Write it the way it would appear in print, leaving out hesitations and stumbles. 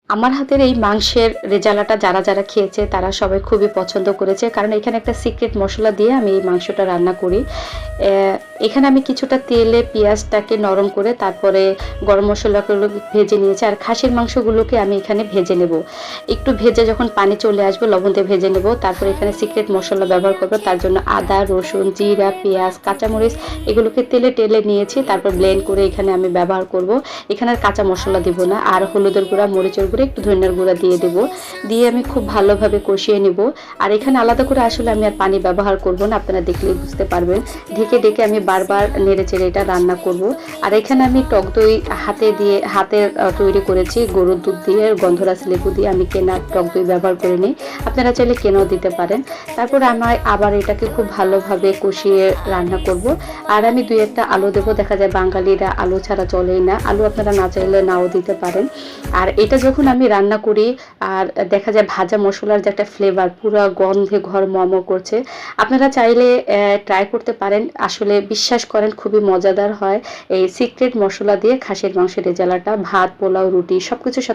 আমার হাতের এই মাংসের রেজালাটা যারা খেয়েছে তারা সবাই খুবই পছন্দ করেছে। কারণ এখানে একটা সিক্রেট মসলা দিয়ে আমি এই মাংসটা রান্না করি। এখানে আমি কিছুটা তেলে পেঁয়াজটাকে নরম করে তারপরে গরম মসলাগুলো ভেজে নিয়েছি। আর খাসির মাংসগুলোকে আমি এখানে ভেজে নেব। একটু ভেজে যখন পানি চলে আসবে লবণ দিয়ে ভেজে নেব। তারপরে এখানে সিক্রেট মসলা ব্যবহার করব। তার জন্য আদা, রসুন, জিরা, পেঁয়াজ, কাঁচামরিচ এগুলোকে তেলে টেলে নিয়েছি। তারপর ব্লেন্ড করে এখানে আমি ব্যবহার করব। এখানে আর কাঁচা মসলা দিব না। আর হলুদের গুঁড়া, মরিচের গুঁড়া, একটু ধনিয়ার গুঁড়া দিয়ে দেব। দিয়ে আমি খুব ভালোভাবে কষিয়ে নেব। আর এখানে আলাদা করে আসলে আমি আর পানি ব্যবহার করব না, আপনারা দেখলেই বুঝতে পারবেন। ঢেকে ঢেকে আমি বারবার নেড়েচেড়ে এটা রান্না করব। আর এখানে আমি টক দই হাতে তৈরি করেছি গরুর দুধ দিয়ে, গন্ধরাজ লেবু দিয়ে। আমি কেনা টক দই ব্যবহার করে নিই, আপনারা চাইলে কেনাও দিতে পারেন। তারপর আমি আবার এটাকে খুব ভালোভাবে কষিয়ে রান্না করব। আর আমি 2-1টা আলু দেবো। দেখা যায় বাঙালিরা আলু ছাড়া চলেই না, আলু আপনারা না চাইলে নাও দিতে পারেন। আর এটা যখন আমি রান্না করি আর দেখা যায় ভাজা মশলার যে একটা ফ্লেভার পুরো গন্ধে ঘর মমো করছে, আপনারা চাইলে ট্রাই করতে পারেন। আসলে বিশ্বাস করেন খুবই মজাদার হয় এই সিক্রেট মশলা দিয়ে খাসির মাংসের রেজালাটা। ভাত, পোলাও, রুটি সবকিছুর সাথে